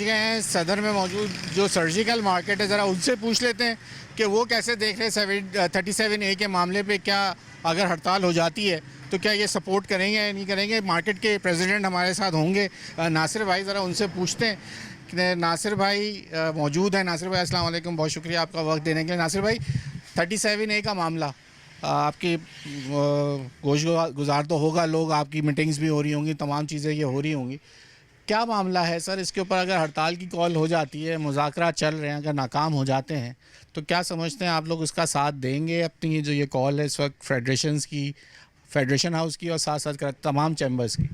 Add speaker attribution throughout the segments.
Speaker 1: हैं सदर में मौजूद जो सर्जिकल मार्केट है, ज़रा उनसे पूछ लेते हैं कि वो कैसे देख रहे हैं 37A के मामले पे। क्या अगर हड़ताल हो जाती है तो क्या ये सपोर्ट करेंगे या नहीं करेंगे। मार्केट के प्रेसिडेंट हमारे साथ होंगे, नासिर भाई, ज़रा उनसे पूछते हैं कि नासिर भाई मौजूद हैं। नासिर भाई अस्सलाम वालेकुम, बहुत शुक्रिया आपका वक्त देने के लिए। नासिर भाई, 37A का मामला आपकी गोश गुजार तो होगा, लोग आपकी मीटिंग्स भी हो रही होंगी, तमाम चीज़ें ये हो रही होंगी। क्या मामला है सर इसके ऊपर? अगर हड़ताल की कॉल हो जाती है, मुज़ाकरात चल रहे हैं, अगर नाकाम हो जाते हैं तो क्या समझते हैं आप लोग उसका साथ देंगे? अपनी जो ये कॉल है इस वक्त फेडरेशन हाउस की और साथ साथ तमाम चैम्बर्स की।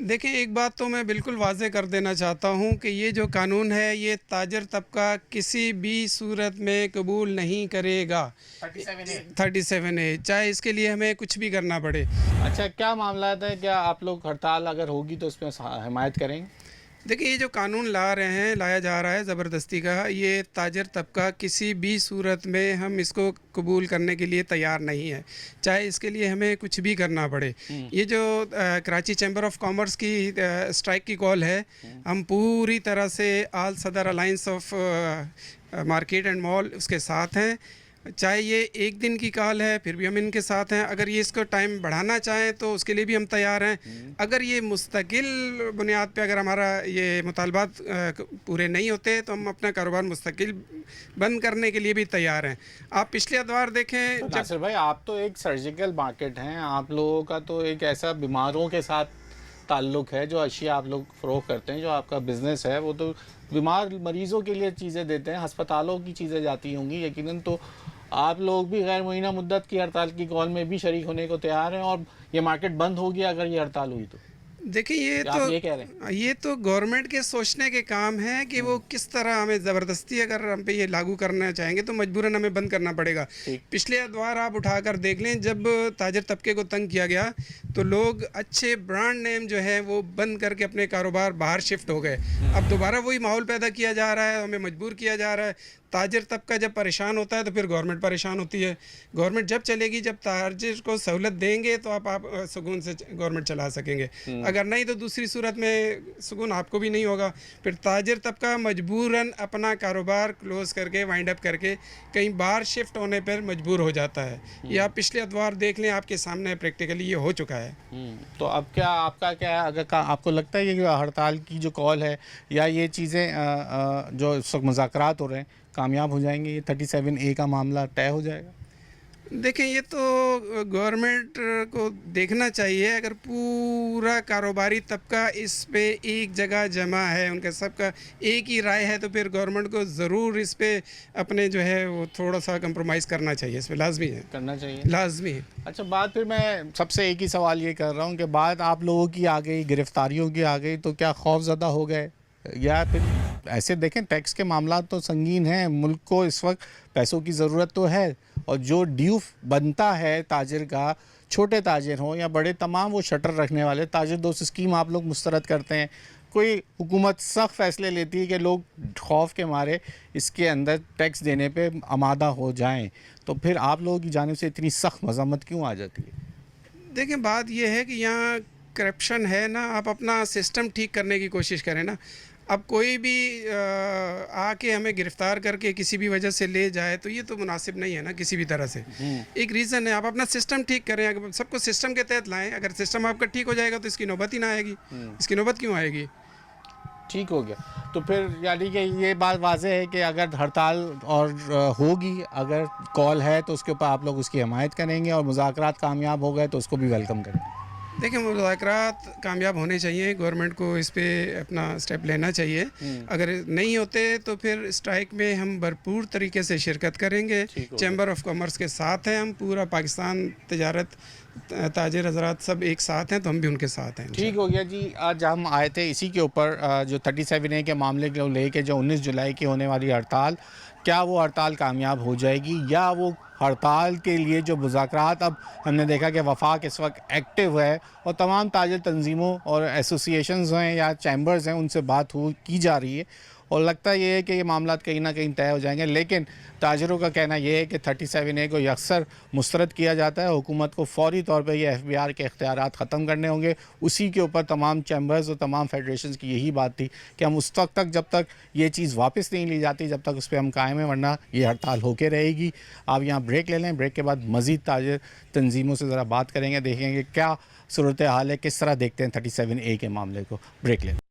Speaker 2: देखिए, एक बात तो मैं बिल्कुल वाज़ेह कर देना चाहता हूँ कि ये जो कानून है ये ताजर तबका किसी भी सूरत में कबूल नहीं करेगा। 37A, चाहे इसके लिए हमें कुछ भी करना पड़े।
Speaker 1: अच्छा, क्या मामला है? क्या आप लोग हड़ताल अगर होगी तो उसमें हिमायत करेंगे?
Speaker 2: देखिए, ये जो कानून लाया जा रहा है ज़बरदस्ती का, ये ताजर तबका किसी भी सूरत में हम इसको कबूल करने के लिए तैयार नहीं है, चाहे इसके लिए हमें कुछ भी करना पड़े। ये जो कराची चैम्बर ऑफ कॉमर्स की स्ट्राइक की कॉल है, हम पूरी तरह से all Saddar alliance of market and mall उसके साथ हैं। चाहे ये एक दिन की कॉल है फिर भी हम इनके साथ हैं। अगर ये इसको टाइम बढ़ाना चाहें तो उसके लिए भी हम तैयार हैं। अगर ये मुस्तकिल बुनियाद पे अगर हमारा ये मुतालबात पूरे नहीं होते तो हम अपना कारोबार मुस्तकिल बंद करने के लिए भी तैयार हैं। आप पिछले अदवार देखें
Speaker 1: तो नासिर भाई, आप तो एक सर्जिकल मार्केट हैं, आप लोगों का तो एक ऐसा बीमारों के साथ ताल्लुक़ है, जो अशिया आप लोग फ़रोख्त करते हैं, जो आपका बिज़नेस है वो तो बीमार मरीज़ों के लिए चीज़ें देते हैं, अस्पतालों की चीज़ें जाती होंगी यकीनन। तो आप लोग भी गैर मुइना मुद्दत की हड़ताल की कॉल में भी शरीक होने को तैयार हैं, और ये मार्केट बंद होगी अगर ये हड़ताल हुई तो?
Speaker 2: देखिए, ये तो गवर्नमेंट के सोचने के काम है कि वो किस तरह हमें ज़बरदस्ती अगर हम पे ये लागू करना चाहेंगे तो मजबूरन हमें बंद करना पड़ेगा। पिछले अदवार आप उठाकर देख लें, जब ताजर तबके को तंग किया गया तो लोग अच्छे ब्रांड नेम जो है वो बंद करके अपने कारोबार बाहर शिफ्ट हो गए। अब दोबारा वही माहौल पैदा किया जा रहा है, हमें मजबूर किया जा रहा है। ताजर तबका जब परेशान होता है तो फिर गवर्नमेंट परेशान होती है। गवर्नमेंट जब चलेगी, जब ताजर को सहूलत देंगे तो आप सुकून से गवर्नमेंट चला सकेंगे, अगर नहीं तो दूसरी सूरत में सुकून आपको भी नहीं होगा। फिर ताजर तबका मजबूरन अपना कारोबार क्लोज़ करके वाइंड अप करके कहीं बाहर शिफ्ट होने पर मजबूर हो जाता है। ये आप पिछले अदवार देख लें, आपके सामने प्रैक्टिकली ये हो चुका है।
Speaker 1: तो अब क्या आपका क्या है? अगर आपको लगता है कि हड़ताल की जो कॉल है या ये चीज़ें जो इस वक्त मुज़ाकरात हो रहे हैं कामयाब हो जाएंगे, ये 37A का मामला तय हो जाएगा?
Speaker 2: देखें, ये तो गवर्नमेंट को देखना चाहिए। अगर पूरा कारोबारी तबका इस पे एक जगह जमा है, उनका सबका एक ही राय है, तो फिर गवर्नमेंट को ज़रूर इस पे अपने जो है वो थोड़ा सा कंप्रोमाइज़ करना चाहिए। इस पे लाजमी है,
Speaker 1: करना चाहिए,
Speaker 2: लाजमी है।
Speaker 1: अच्छा, बात फिर मैं सबसे एक ही सवाल ये कर रहा हूँ कि बात आप लोगों की आ गई, गिरफ्तारियों की आ गई, तो क्या खौफज़दा हो गए? या फिर ऐसे देखें, टैक्स के मामला तो संगीन हैं, मुल्क को इस वक्त पैसों की ज़रूरत तो है, और जो ड्यू बनता है ताजिर का, छोटे ताजिर हों या बड़े, तमाम वो शटर रखने वाले ताजिर दोस्त स्कीम आप लोग मुस्तरद करते हैं। कोई हुकूमत सख्त फ़ैसले लेती है कि लोग खौफ के मारे इसके अंदर टैक्स देने पे आमादा हो जाएं, तो फिर आप लोगों की जानिब से इतनी सख्त मज़म्मत क्यों आ जाती है?
Speaker 2: देखें, बात यह है कि यहाँ करप्शन है ना, आप अपना सिस्टम ठीक करने की कोशिश करें ना। अब कोई भी आके हमें गिरफ़्तार करके किसी भी वजह से ले जाए तो ये तो मुनासिब नहीं है ना किसी भी तरह से। एक रीज़न है, आप अपना सिस्टम ठीक करें, अगर सबको सिस्टम के तहत लाएं। अगर सिस्टम आपका ठीक हो जाएगा तो इसकी नौबत ही ना आएगी। इसकी नौबत क्यों आएगी?
Speaker 1: ठीक हो गया, तो फिर यानी कि ये बात वाज़ेह है कि अगर हड़ताल और होगी, अगर कॉल है तो उसके ऊपर आप लोग उसकी हिमायत करेंगे, और मुज़ाकरात कामयाब हो गए तो उसको भी वेलकम करेंगे।
Speaker 2: देखिए, मुज़ाकरात कामयाब होने चाहिए, गवर्नमेंट को इस पे अपना स्टेप लेना चाहिए। अगर नहीं होते तो फिर स्ट्राइक में हम भरपूर तरीके से शिरकत करेंगे। चैम्बर ऑफ कॉमर्स के साथ हैं हम, पूरा पाकिस्तान तजारत ताजिर हजरात सब एक साथ हैं, तो हम भी उनके साथ हैं।
Speaker 1: ठीक हो गया जी। आज हम आए थे इसी के ऊपर, जो 37A के मामले को लेके जो 19 जुलाई की होने वाली हड़ताल, क्या वो हड़ताल कामयाब हो जाएगी, या वो हड़ताल के लिए जो मुज़ाकरात, अब हमने देखा कि वफाक इस वक्त एक्टिव है और तमाम ताजिर तंजीमों और एसोसिएशंस हैं या चैम्बर्स हैं, उनसे बात की जा रही है, और लगता है ये है कि ये मामला कहीं ना कहीं तय हो जाएंगे। लेकिन ताजरों का कहना यह है कि 37A को अक्सर मुस्तरद किया जाता है। हुकूमत को फौरी तौर पर यह FBR के इख्तियारात ख़त्म करने होंगे। उसी के ऊपर तमाम चैम्बर्स और तमाम फेडरेशन की यही बात थी कि हम उस वक्त तक जब तक ये चीज़ वापस नहीं ली जाती जब तक उस पर हम कायम हैं, वरना ये हड़ताल होके रहेगी। आप यहाँ ब्रेक ले लें, ब्रेक के बाद मज़ीद ताजर तंजीमों से ज़रा बात करेंगे, देखेंगे क्या सूरत हाल है, किस तरह देखते हैं 37A के मामले को। ब्रेक लें।